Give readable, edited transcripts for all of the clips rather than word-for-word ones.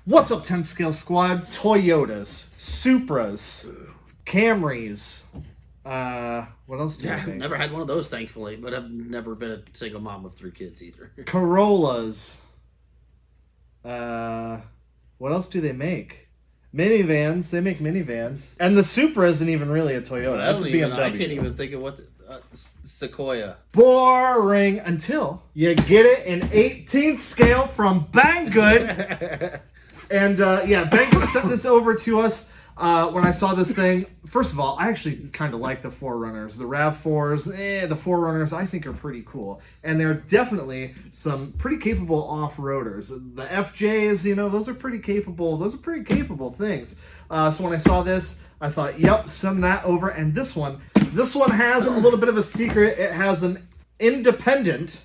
What's up, 10 Scale Squad? Toyotas, Supras, Camrys. What else do I I've think? never had one of those, thankfully, but I've never been a single mom with 3 kids either. Corollas. What else do they make? Minivans. They make minivans. And the Supra isn't even really a Toyota. That's a BMW. I can't even think of what Sequoia. Boring until you get it in 18th scale from Banggood. And yeah, Banggood sent this over to us when I saw this thing. First of all, I actually kind of like the 4Runners. The RAV4s, the 4Runners I think are pretty cool. And they're definitely some pretty capable off-roaders. The FJs, you know, those are pretty capable. Those are pretty capable things. So when I saw this, I thought, yep, send that over. And this one has a little bit of a secret. It has an independent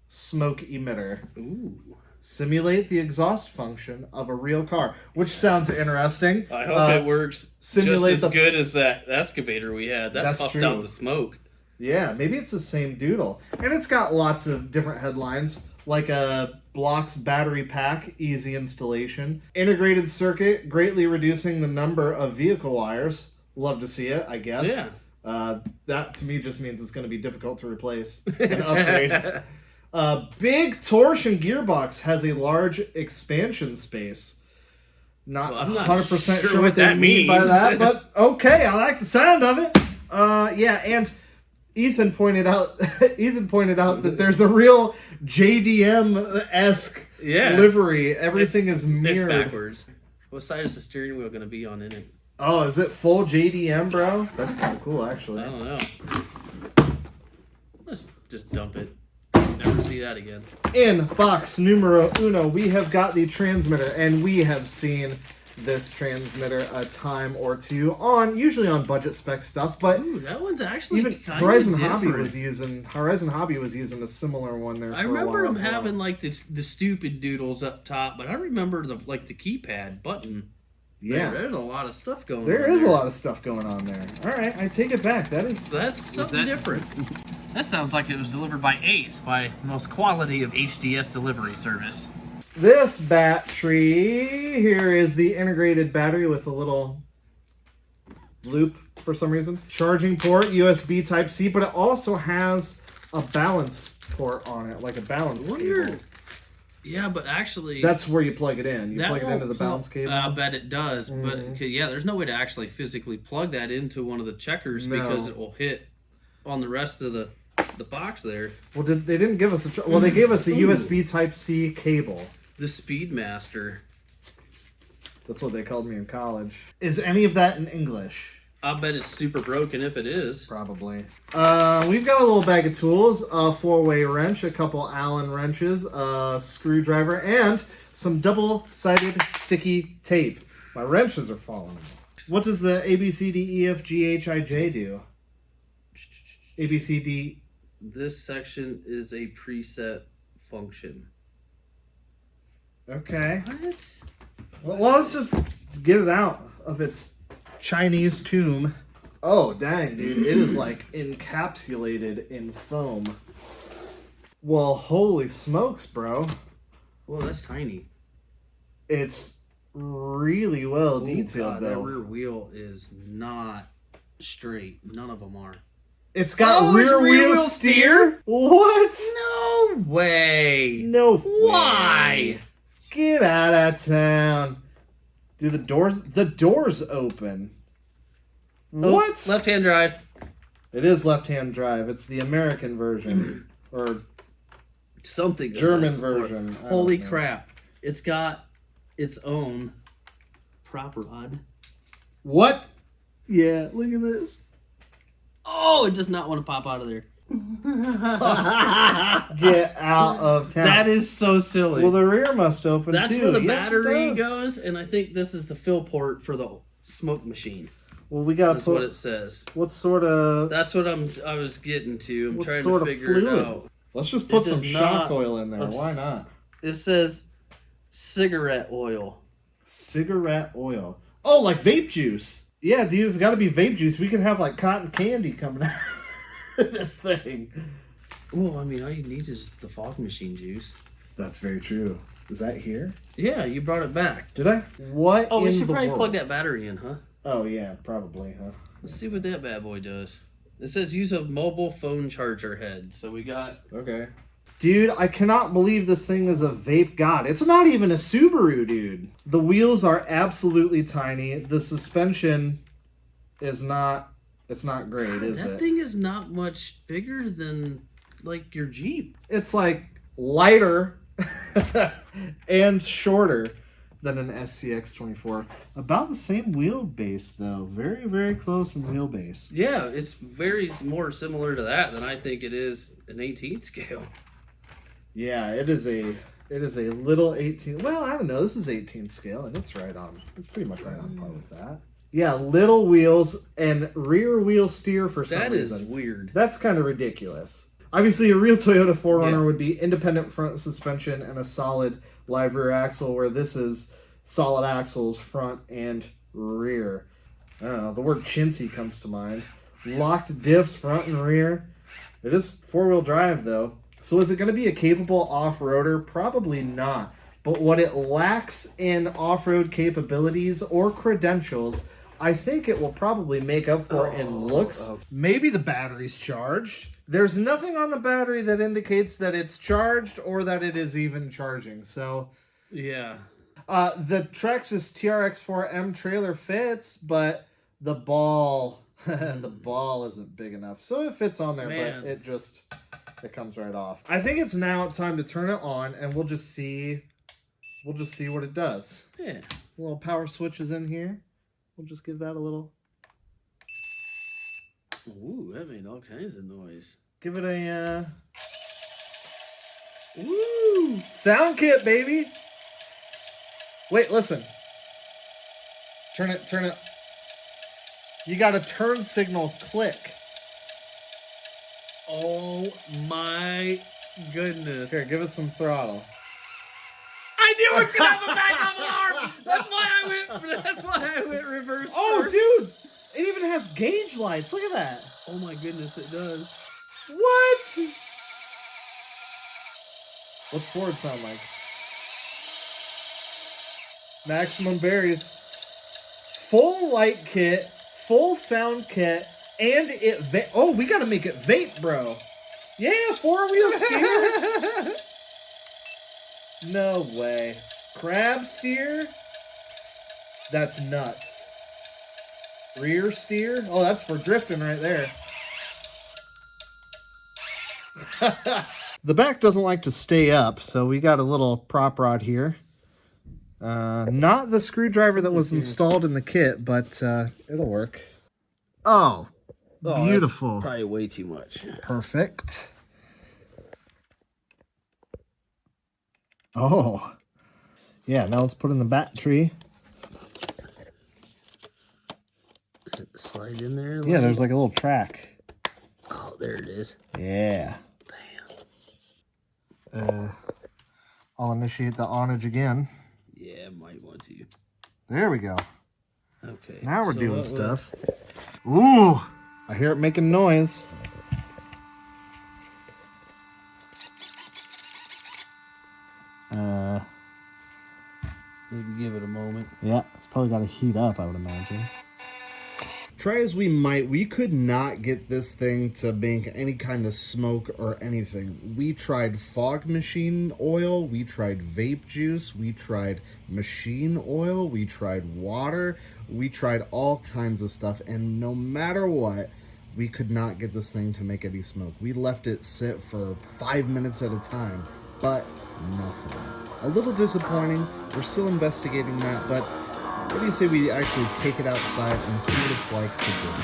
smoke emitter. Ooh. Simulate the exhaust function of a real car, which sounds interesting. I hope it works simulate just as good as that excavator we had. That puffed out the smoke. Yeah, maybe it's the same doodle. And it's got lots of different headlines, like a Block's battery pack, easy installation. Integrated circuit, greatly reducing the number of vehicle wires. Love to see it, I guess. Yeah. That to me just means it's going to be difficult to replace and upgrade. Big torsion gearbox has a large expansion space. I'm not 100% sure what they mean by that, but okay, I like the sound of it. Yeah, and Ethan pointed out that there's a real JDM-esque livery. Everything is mirrored. It's backwards. What side is the steering wheel going to be on in it? Oh, is it full JDM, bro? That's kind of cool, actually. I don't know. Let's just dump it. Never see that again. In box numero uno, we have got the transmitter, and we have seen this transmitter a time or two usually on budget spec stuff, but ooh, that one's actually even Horizon Hobby was using a similar one there. I remember them having like the stupid doodles up top, but I remember the keypad button. Yeah, there's a lot of stuff going on. There is a lot of stuff going on there. All right, I take it back. That's something different. That sounds like it was delivered by Ace, by the most quality of HDS delivery service. This battery here is the integrated battery with a little loop for some reason. Charging port, USB Type-C, but it also has a balance port on it, like a balance cable. Yeah, but actually... That's where you plug it in. You plug it into the balance cable. I bet it does, but yeah, there's no way to actually physically plug that into one of the checkers because it will hit on the rest of the box there. Well, they didn't give us a... Well, they gave us a USB Type-C cable. The Speedmaster. That's what they called me in college. Is any of that in English? I bet it's super broken if it is. Probably. We've got a little bag of tools, a 4-way wrench, a couple Allen wrenches, a screwdriver, and some double-sided sticky tape. My wrenches are falling. What does the ABCDEFGHIJ do? ABCD. This section is a preset function. Okay. What? Well, let's just get it out of its Chinese tomb. Oh, dang, dude. It is like encapsulated in foam. Well, holy smokes, bro. Well, that's tiny. It's really well detailed, though. That rear wheel is not straight. None of them are. It's got rear wheel steer? What? No way. No. Why? Way. Get out of town. Do the doors open? What? Left-hand drive. It is left-hand drive. It's the American version. Or something. German version. Holy crap. It's got its own prop rod. What? Yeah, look at this. Oh, it does not want to pop out of there. Get out of town. That is so silly. Well, the rear must open That's too. Where the battery goes, and I think this is the fill port for the smoke machine. Well, we gotta put. That's what it says. What sort of? That's what I was getting to. I'm trying to figure it out. Let's just put some shock oil in there. Why not? It says cigarette oil. Cigarette oil. Oh, like vape juice. Yeah, dude, it's got to be vape juice. We can have like cotton candy coming out of this thing. Well, I mean, all you need is the fog machine juice. That's very true. Is that here? Yeah, you brought it back. Did I? What? Oh, we in should the probably world? plug that battery in, huh? Oh yeah, probably, huh? Let's see what that bad boy does. It says use a mobile phone charger head. So we got... Okay. Dude, I cannot believe this thing is a vape god. It's not even a Subaru, dude. The wheels are absolutely tiny. The suspension is not... It's not great, is it? That thing is not much bigger than, like, your Jeep. It's, like, lighter and shorter than an SCX-24. About the same wheelbase, though. Very, very close in wheelbase. Yeah, it's very more similar to that than I think it is an 18 scale. Yeah, it is a little 18. Well, I don't know. This is 18 scale, and it's right on. It's pretty much right on par with that. Yeah, little wheels and rear wheel steer for some reason. That is weird. That's kind of ridiculous. Obviously, a real Toyota 4Runner would be independent front suspension and a solid live rear axle, where this is solid axles front and rear. I don't know. The word chintzy comes to mind. Locked diffs front and rear. It is four-wheel drive, though. So is it going to be a capable off-roader? Probably not. But what it lacks in off-road capabilities or credentials, I think it will probably make up for in looks. Maybe the battery's charged. There's nothing on the battery that indicates that it's charged or that it is even charging. So yeah. The Traxxas TRX4M trailer fits, but the ball isn't big enough. So it fits on there, but it comes right off. I think it's now time to turn it on, and we'll just see what it does. Yeah. Little power switches in here. We'll just give that a little. Ooh, that made all kinds of noise. Give it a woo! Sound kit, baby. Wait, listen. Turn it. You got a turn signal click. Oh my goodness. Here, give it some throttle. I knew it was gonna have a backup alarm! That's why I went reverse. Oh, first. dude! It even has gauge lights. Look at that. Oh my goodness, it does. What? What's Ford sound like? Maximum berries. Full light kit, full sound kit, and it oh, we gotta make it vape, bro. Yeah, four-wheel steer. No way. Crab steer? That's nuts. Rear steer? Oh, that's for drifting right there. The back doesn't like to stay up, so we got a little prop rod here. Not the screwdriver that was installed in the kit, but it'll work. Oh, beautiful. That's probably way too much. Perfect. Oh. Yeah, now let's put in the battery. Does it slide in there? Yeah, there's like a little track. Oh, there it is. Yeah. Bam. I'll initiate the onage again. Yeah, might want to. There we go. Okay. Now we're doing stuff. Ooh, I hear it making noise. Maybe give it a moment. Yeah, it's probably got to heat up, I would imagine. Try as we might, we could not get this thing to make any kind of smoke or anything. We tried fog machine oil, we tried vape juice, we tried machine oil, we tried water, we tried all kinds of stuff, and no matter what, we could not get this thing to make any smoke. We left it sit for 5 minutes at a time, but nothing. A little disappointing. We're still investigating that, but what do you say we actually take it outside and see what it's like to drink?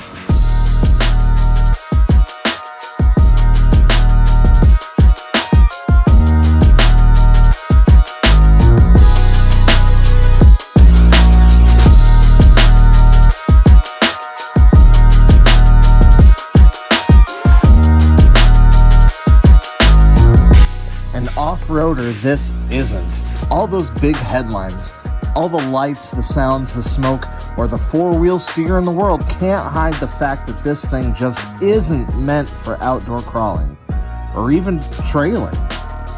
An off-roader, this isn't. All those big headlines, all the lights, the sounds, the smoke, or the four-wheel steer in the world can't hide the fact that this thing just isn't meant for outdoor crawling or even trailing.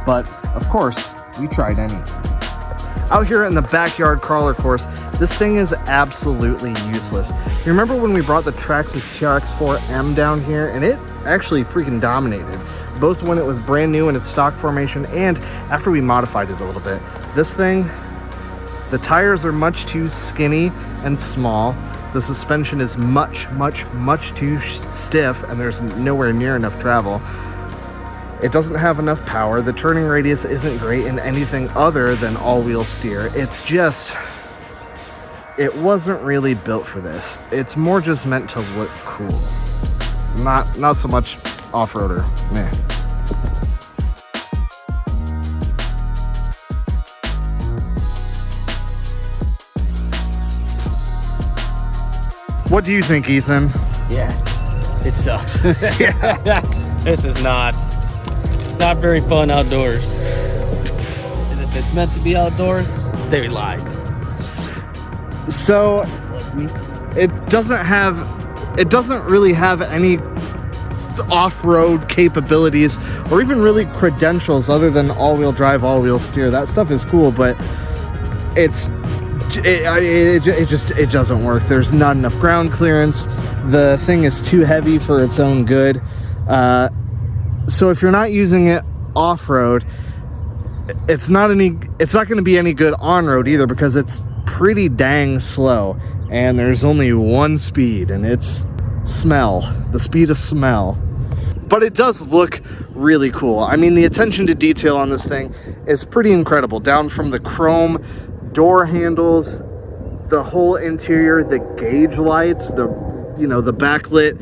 But, of course, we tried anyway. out here in the backyard crawler course, this thing is absolutely useless. You remember when we brought the Traxxas TRX4M down here, and it actually freaking dominated, both when it was brand new in its stock formation and after we modified it a little bit. This thing, the tires are much too skinny and small. The suspension is much too stiff, and there's nowhere near enough travel. It doesn't have enough power. The turning radius isn't great in anything other than all-wheel steer. It's just, it wasn't really built for this. It's more just meant to look cool. Not so much off-roader, meh. What do you think, Ethan? Yeah, it sucks. Yeah. This is not very fun outdoors. And if it's meant to be outdoors, they lied. So it doesn't really have any off-road capabilities or even really credentials other than all-wheel drive, all-wheel steer. That stuff is cool, but it doesn't work. There's not enough ground clearance. The thing is too heavy for its own good. So if you're not using it off-road, it's not going to be any good on-road either, because it's pretty dang slow, and there's only one speed, and it's smell, the speed of smell. But it does look really cool. I mean, the attention to detail on this thing is pretty incredible, down from the chrome door handles, the whole interior, the gauge lights, the backlit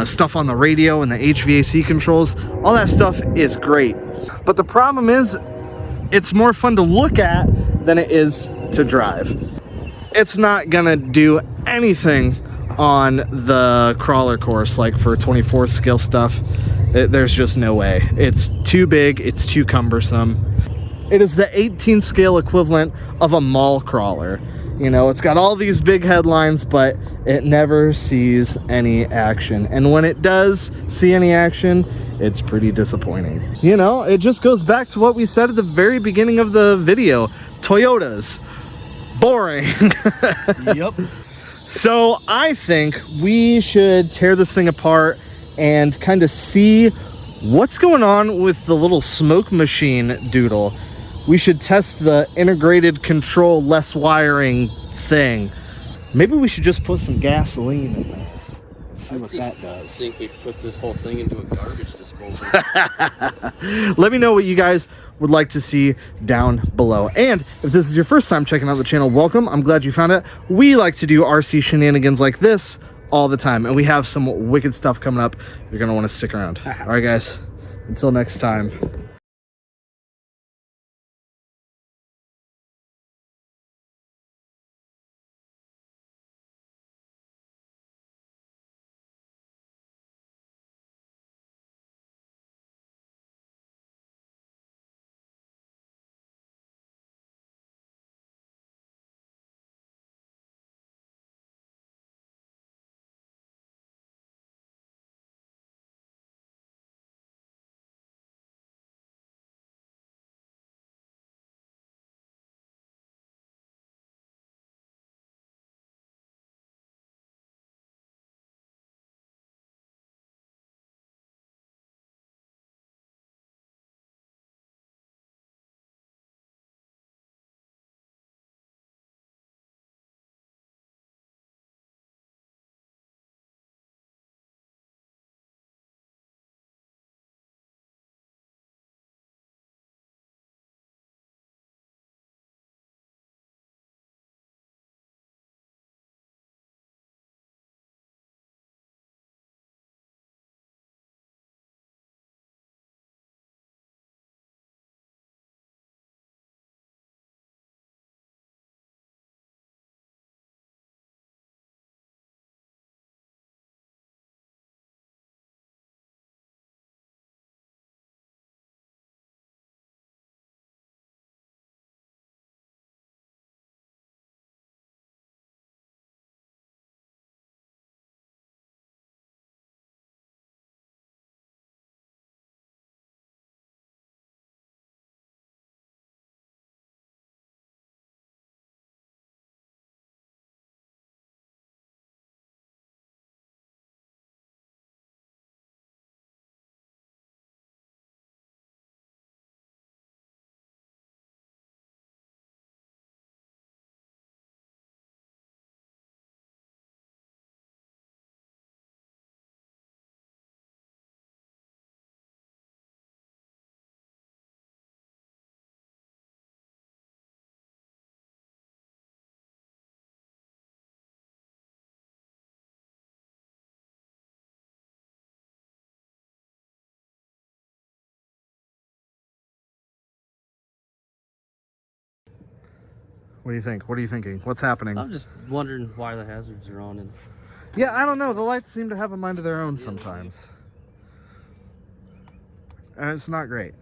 stuff on the radio and the HVAC controls. All that stuff is great. But the problem is, it's more fun to look at than it is to drive. It's not gonna do anything on the crawler course, like for 24th scale stuff. There's just no way. It's too big, it's too cumbersome. It is the 18th scale equivalent of a mall crawler. You know, it's got all these big headlines, but it never sees any action. And when it does see any action, it's pretty disappointing. You know, it just goes back to what we said at the very beginning of the video. Toyotas, boring. Yep. So I think we should tear this thing apart and kind of see what's going on with the little smoke machine doodle. We should test the integrated control less wiring thing. Maybe we should just put some gasoline in there. See what that does. I think we put this whole thing into a garbage disposal. Let me know what you guys would like to see down below. And if this is your first time checking out the channel, welcome. I'm glad you found it. We like to do RC shenanigans like this all the time, and we have some wicked stuff coming up. You're gonna want to stick around. All right, guys. Until next time. What do you think? What are you thinking? What's happening? I'm just wondering why the hazards are on. And Yeah, I don't know. The lights seem to have a mind of their own sometimes. And it's not great.